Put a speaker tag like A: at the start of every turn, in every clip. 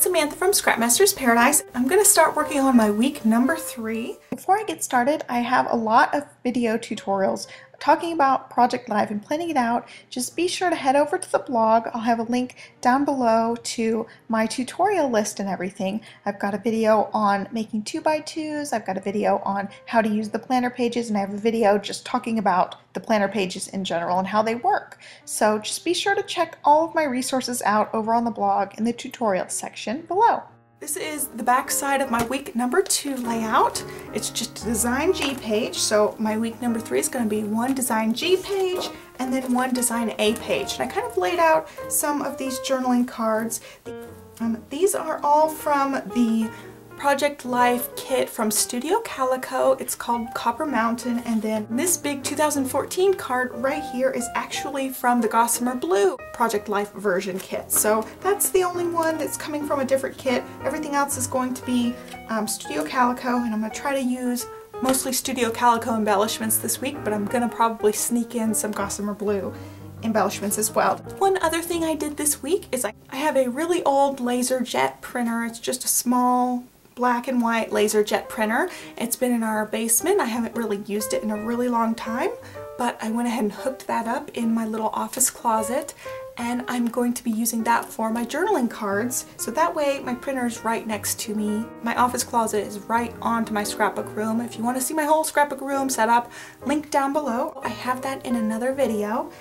A: it's Samantha from Scrapmaster's Paradise. I'm going to start working on my week number 3. Before I get started, I have a lot of video tutorials talking about Project Live and planning it out. Just be sure to head over to the blog. I'll have a link down below to my tutorial list and everything. I've got a video on making 2x2s, I've got a video on how to use the planner pages, and I have a video just talking about the planner pages in general and how they work. So just be sure to check all of my resources out over on the blog in the tutorial section below. This is the back side of my week number 2 layout. It's just a Design G page, so my week number 3 is going to be one Design G page and then one Design A page. And I kind of laid out some of these journaling cards. These are all from the Project Life kit from Studio Calico. It's called Copper Mountain, and then this big 2014 card right here is actually from the Gossamer Blue Project Life version kit. So that's the only one that's coming from a different kit. Everything else is going to be Studio Calico, and I'm going to try to use mostly Studio Calico embellishments this week, but I'm going to probably sneak in some Gossamer Blue embellishments as well. One other thing I did this week is I have a really old laser jet printer. It's just a small black and white laser jet printer. It's been in our basement. I haven't really used it in a really long time, but I went ahead and hooked that up in my little office closet, and I'm going to be using that for my journaling cards. So that way my printer is right next to me. My office closet is right onto my scrapbook room. If you want to see my whole scrapbook room set up, link down below. I have that in another video.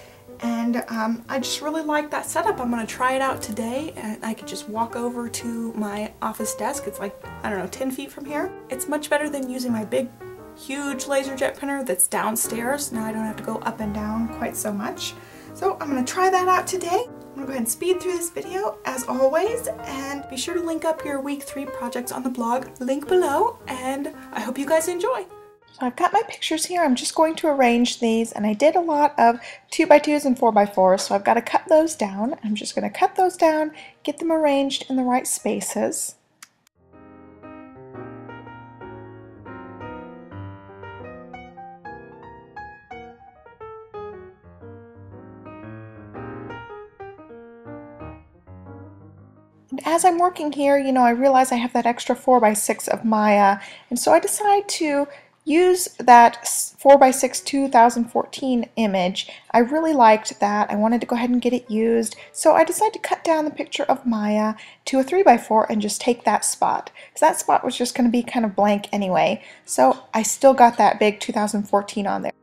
A: And I just really like that setup. I'm going to try it out today, and I could just walk over to my office desk. It's like, I don't know, 10 feet from here. It's much better than using my big, huge laser jet printer that's downstairs. Now I don't have to go up and down quite so much. So I'm going to try that out today. I'm going to go ahead and speed through this video as always, and be sure to link up your week 3 projects on the blog, link below, and I hope you guys enjoy. So I've got my pictures here. I'm just going to arrange these, and I did a lot of 2x2s and 4x4s, so I've got to cut those down. I'm just going to cut those down, get them arranged in the right spaces. And as I'm working here, you know, I realize I have that extra 4x6 of Maya, and so I decide to use that 4x6 2014 image. I really liked that. I wanted to go ahead and get it used, so I decided to cut down the picture of Maya to a 3x4 and just take that spot, because that spot was just going to be kind of blank anyway. So I still got that big 2014 on there.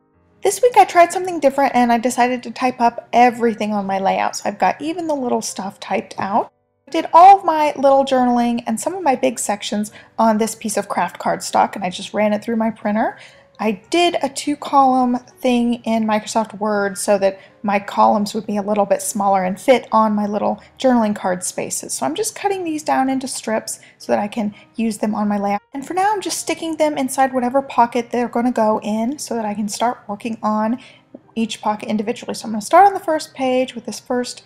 A: This week I tried something different, and I decided to type up everything on my layout, so I've got even the little stuff typed out. I did all of my little journaling and some of my big sections on this piece of craft cardstock, and I just ran it through my printer. I did a 2-column thing in Microsoft Word so that my columns would be a little bit smaller and fit on my little journaling card spaces. So I'm just cutting these down into strips so that I can use them on my layout. And for now I'm just sticking them inside whatever pocket they're going to go in so that I can start working on each pocket individually. So I'm going to start on the first page with this first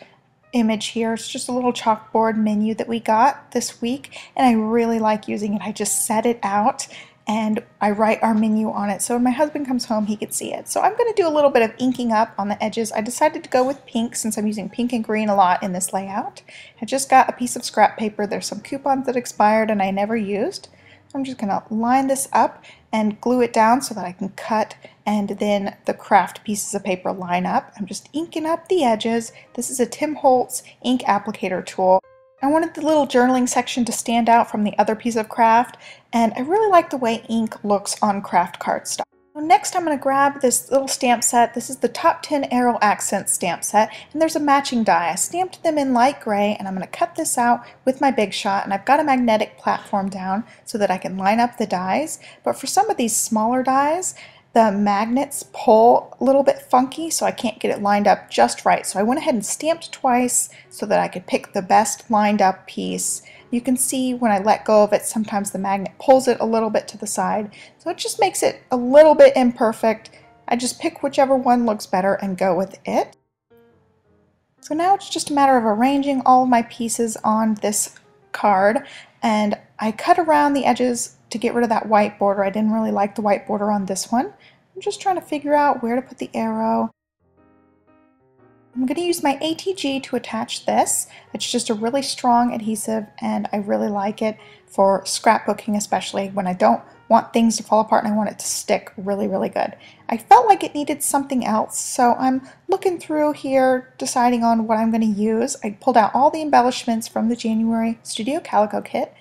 A: image here. It's just a little chalkboard menu that we got this week, and I really like using it. I just set it out and I write our menu on it, so when my husband comes home he could see it. So I'm going to do a little bit of inking up on the edges. I decided to go with pink since I'm using pink and green a lot in this layout. I just got a piece of scrap paper. There's some coupons that expired and I never used. I'm just going to line this up and glue it down so that I can cut, and then the craft pieces of paper line up. I'm just inking up the edges. This is a Tim Holtz ink applicator tool. I wanted the little journaling section to stand out from the other piece of craft, and I really like the way ink looks on craft cardstock. Next I'm going to grab this little stamp set. This is the Top 10 Arrow Accent stamp set, and there's a matching die. I stamped them in light gray, and I'm going to cut this out with my Big Shot, and I've got a magnetic platform down so that I can line up the dies. But for some of these smaller dies, the magnets pull a little bit funky, so I can't get it lined up just right. So I went ahead and stamped twice so that I could pick the best lined up piece. You can see when I let go of it, sometimes the magnet pulls it a little bit to the side. So it just makes it a little bit imperfect. I just pick whichever one looks better and go with it. So now it's just a matter of arranging all of my pieces on this card, and I cut around the edges to get rid of that white border. I didn't really like the white border on this one. I'm just trying to figure out where to put the arrow. I'm going to use my ATG to attach this. It's just a really strong adhesive and I really like it for scrapbooking, especially when I don't want things to fall apart and I want it to stick really, really good. I felt like it needed something else, so I'm looking through here, deciding on what I'm going to use. I pulled out all the embellishments from the January Studio Calico kit.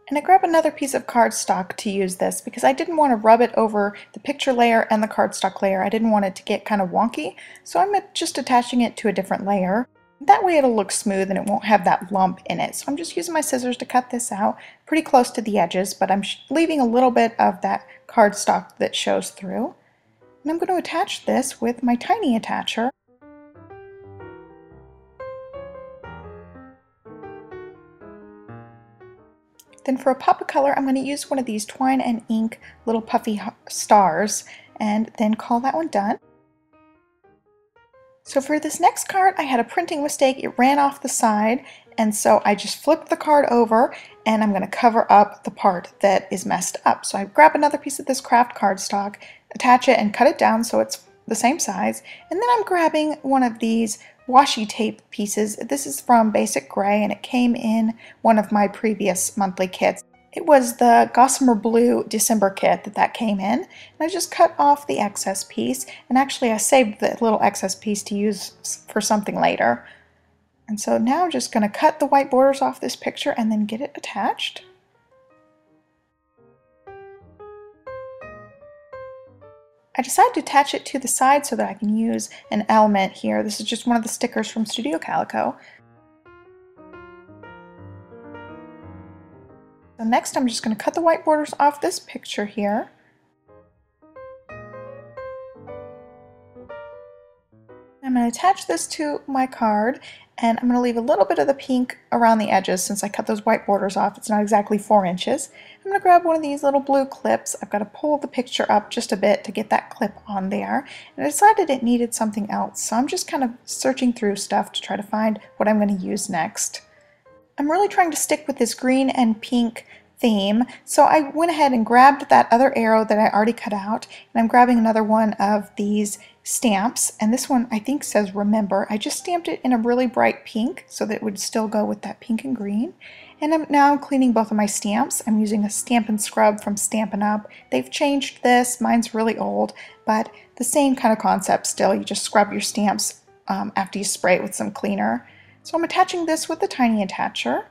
A: And I grabbed another piece of cardstock to use this because I didn't want to rub it over the picture layer and the cardstock layer. I didn't want it to get kind of wonky, so I'm just attaching it to a different layer. That way it'll look smooth and it won't have that lump in it. So I'm just using my scissors to cut this out pretty close to the edges, but I'm leaving a little bit of that cardstock that shows through. And I'm going to attach this with my tiny attacher. Then for a pop of color, I'm going to use one of these twine and ink little puffy stars and then call that one done. So for this next card, I had a printing mistake. It ran off the side, and so I just flipped the card over and I'm going to cover up the part that is messed up. So I grab another piece of this craft cardstock, attach it and cut it down so it's the same size, and then I'm grabbing one of these washi tape pieces. This is from Basic Gray and it came in one of my previous monthly kits. It was the Gossamer Blue December kit that came in, and I just cut off the excess piece, and actually I saved the little excess piece to use for something later. And so now I'm just going to cut the white borders off this picture and then get it attached. I decided to attach it to the side so that I can use an element here. This is just one of the stickers from Studio Calico. So next I'm just going to cut the white borders off this picture here. I'm going to attach this to my card, and I'm going to leave a little bit of the pink around the edges since I cut those white borders off. It's not exactly 4 inches. I'm going to grab one of these little blue clips. I've got to pull the picture up just a bit to get that clip on there. And I decided it needed something else, so I'm just kind of searching through stuff to try to find what I'm going to use next. I'm really trying to stick with this green and pink theme, so I went ahead and grabbed that other arrow that I already cut out, and I'm grabbing another one of these stamps, and this one I think says remember. I just stamped it in a really bright pink so that it would still go with that pink and green. And now I'm cleaning both of my stamps. I'm using a Stampin' Scrub from Stampin' Up. They've changed this, mine's really old, but the same kind of concept still. You just scrub your stamps after you spray it with some cleaner. So I'm attaching this with the tiny attacher.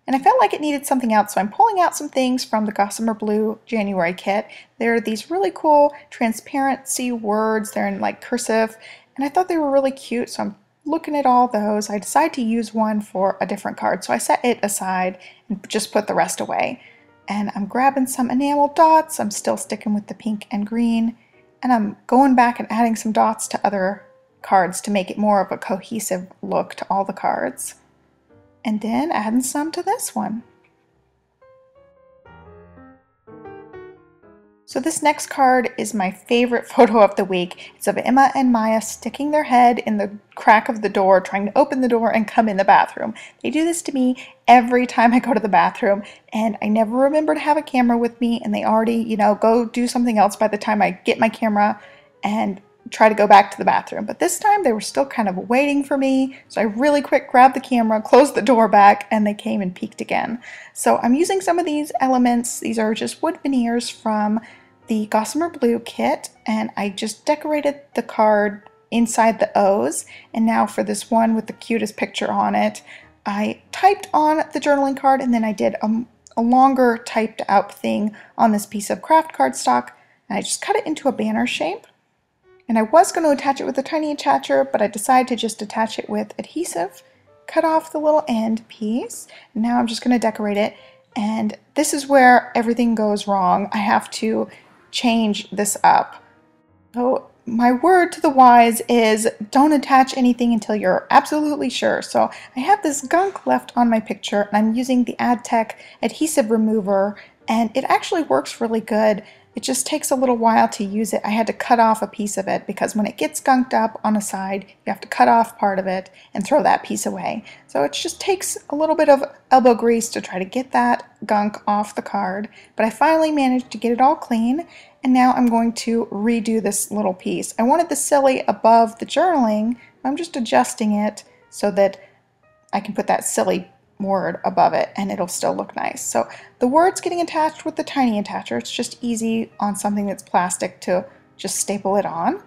A: And I felt like it needed something else, so I'm pulling out some things from the Gossamer Blue January kit. There are these really cool transparency words. They're in like cursive, and I thought they were really cute, so I'm looking at all those. I decided to use one for a different card, so I set it aside and just put the rest away. And I'm grabbing some enamel dots. I'm still sticking with the pink and green, and I'm going back and adding some dots to other cards to make it more of a cohesive look to all the cards. And then adding some to this one. So this next card is my favorite photo of the week. It's of Emma and Maya sticking their head in the crack of the door, trying to open the door and come in the bathroom. They do this to me every time I go to the bathroom, and I never remember to have a camera with me, and they already, go do something else by the time I get my camera and try to go back to the bathroom. But this time they were still kind of waiting for me, so I really quick grabbed the camera, closed the door back, and they came and peeked again. So I'm using some of these elements. These are just wood veneers from the Gossamer Blue kit, and I just decorated the card inside the O's. And now for this one with the cutest picture on it, I typed on the journaling card, and then I did a longer typed out thing on this piece of craft cardstock, and I just cut it into a banner shape. And I was going to attach it with a tiny attacher, but I decided to just attach it with adhesive, cut off the little end piece, and now I'm just going to decorate it. And this is where everything goes wrong. I have to change this up. So my word to the wise is don't attach anything until you're absolutely sure. So I have this gunk left on my picture, and I'm using the AdTech adhesive remover, and it actually works really good. It just takes a little while to use it. I had to cut off a piece of it because when it gets gunked up on a side, you have to cut off part of it and throw that piece away. So it just takes a little bit of elbow grease to try to get that gunk off the card. But I finally managed to get it all clean, And now I'm going to redo this little piece. I wanted the silly above the journaling. I'm just adjusting it so that I can put that silly word above it and it'll still look nice. So the word's getting attached with the tiny attacher. It's just easy on something that's plastic to just staple it on.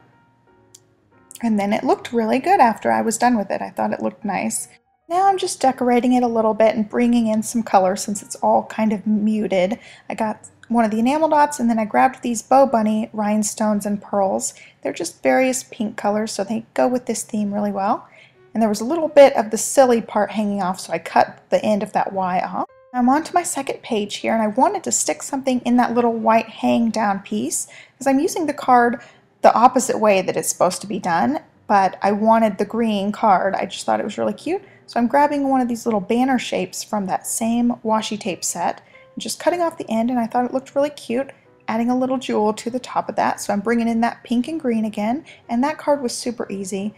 A: And then it looked really good after I was done with it. I thought it looked nice. Now I'm just decorating it a little bit and bringing in some color since it's all kind of muted. I got one of the enamel dots and then I grabbed these Bow Bunny rhinestones and pearls. They're just various pink colors, so they go with this theme really well. And there was a little bit of the silly part hanging off, so I cut the end of that Y off. I'm on to my second page here, and I wanted to stick something in that little white hang down piece because I'm using the card the opposite way that it's supposed to be done, but I wanted the green card. I just thought it was really cute. So I'm grabbing one of these little banner shapes from that same washi tape set and just cutting off the end, and I thought it looked really cute, adding a little jewel to the top of that. So I'm bringing in that pink and green again, and that card was super easy.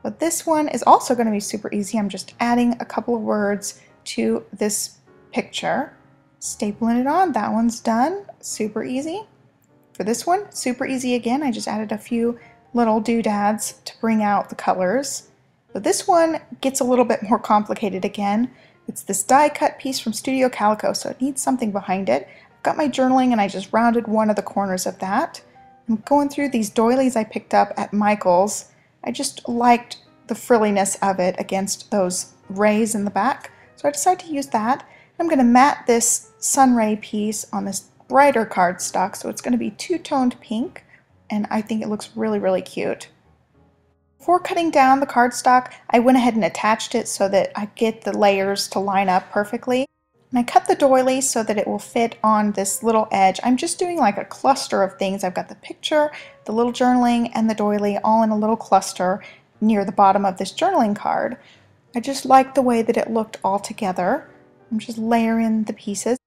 A: But this one is also going to be super easy. I'm just adding a couple of words to this picture, stapling it on. That one's done, super easy. For this one, super easy again. I just added a few little doodads to bring out the colors. But this one gets a little bit more complicated again. It's this die cut piece from Studio Calico, so it needs something behind it. I've got my journaling and I just rounded one of the corners of that. I'm going through these doilies I picked up at Michael's. I just liked the frilliness of it against those rays in the back, so I decided to use that. I'm going to mat this sunray piece on this brighter cardstock, so it's going to be two-toned pink, and I think it looks really, really cute. Before cutting down the cardstock, I went ahead and attached it so that I get the layers to line up perfectly. And I cut the doily so that it will fit on this little edge. I'm just doing like a cluster of things. I've got the picture, the little journaling, and the doily all in a little cluster near the bottom of this journaling card. I just like the way that it looked all together. I'm just layering the pieces.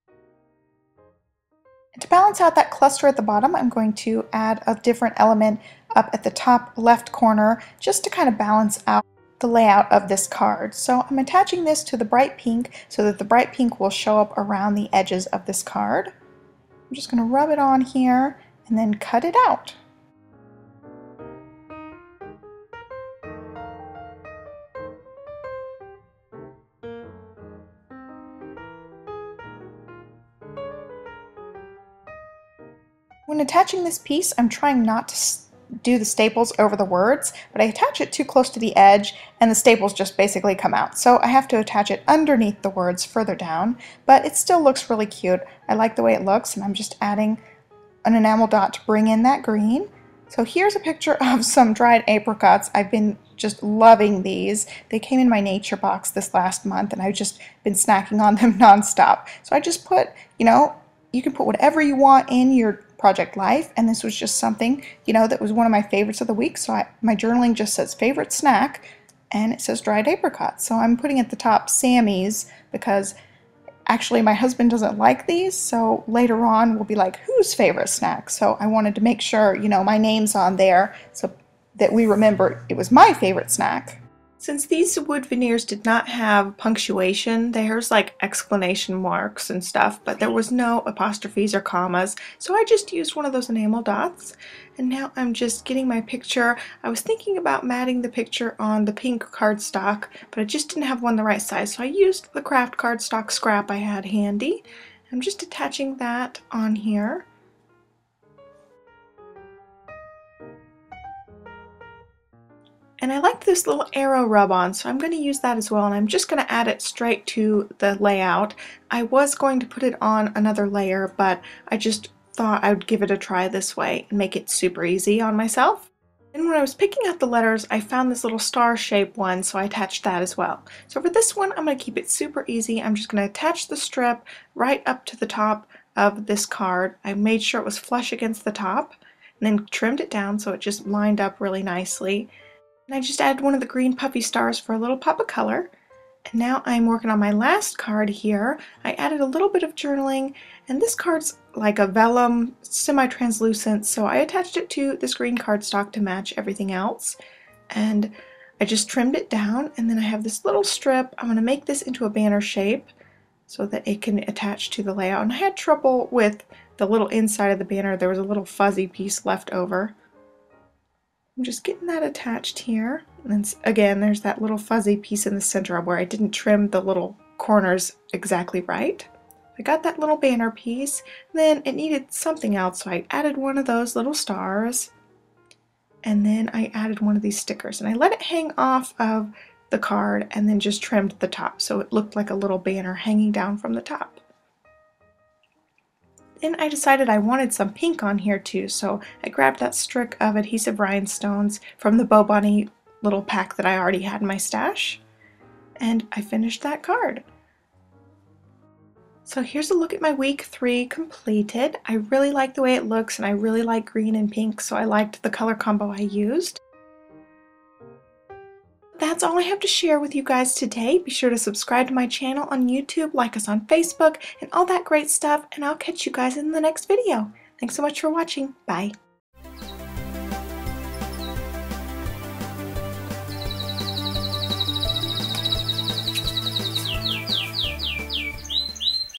A: And to balance out that cluster at the bottom, I'm going to add a different element up at the top left corner just to kind of balance out the layout of this card. So I'm attaching this to the bright pink so that the bright pink will show up around the edges of this card. I'm just going to rub it on here and then cut it out. When attaching this piece, I'm trying not to do the staples over the words, but I attach it too close to the edge and the staples just basically come out. So I have to attach it underneath the words further down, but it still looks really cute. I like the way it looks, and I'm just adding an enamel dot to bring in that green. So here's a picture of some dried apricots. I've been just loving these. They came in my nature box this last month and I've just been snacking on them nonstop. So I just put, you can put whatever you want in your project life, and this was just something, that was one of my favorites of the week. So my journaling just says favorite snack, and it says dried apricot. So I'm putting at the top Sammy's because actually my husband doesn't like these, so later on we'll be like, whose favorite snack? So I wanted to make sure, my name's on there so that we remember it was my favorite snack. Since these wood veneers did not have punctuation, there's like exclamation marks and stuff, but there was no apostrophes or commas, so I just used one of those enamel dots. And now I'm just getting my picture. I was thinking about matting the picture on the pink cardstock, but I just didn't have one the right size, so I used the craft cardstock scrap I had handy. I'm just attaching that on here. And I like this little arrow rub-on, so I'm going to use that as well, and I'm just going to add it straight to the layout. I was going to put it on another layer, but I just thought I would give it a try this way and make it super easy on myself. And when I was picking out the letters, I found this little star-shaped one, so I attached that as well. So for this one, I'm going to keep it super easy. I'm just going to attach the strip right up to the top of this card. I made sure it was flush against the top, and then trimmed it down so it just lined up really nicely. And I just added one of the green puffy stars for a little pop of color. And now I'm working on my last card here. I added a little bit of journaling, and this card's like a vellum, semi-translucent, so I attached it to this green cardstock to match everything else. And I just trimmed it down, and then I have this little strip. I'm going to make this into a banner shape so that it can attach to the layout. And I had trouble with the little inside of the banner, there was a little fuzzy piece left over. I'm just getting that attached here. And then again, there's that little fuzzy piece in the center where I didn't trim the little corners exactly right. I got that little banner piece, then it needed something else, so I added one of those little stars, and then I added one of these stickers, and I let it hang off of the card and then just trimmed the top so it looked like a little banner hanging down from the top. Then I decided I wanted some pink on here too, so I grabbed that strip of adhesive rhinestones from the Bow Bunny little pack that I already had in my stash, and I finished that card. So here's a look at my week 3 completed. I really like the way it looks, and I really like green and pink, so I liked the color combo I used. That's all I have to share with you guys today. Be sure to subscribe to my channel on YouTube, like us on Facebook, and all that great stuff, and I'll catch you guys in the next video. Thanks so much for watching. Bye.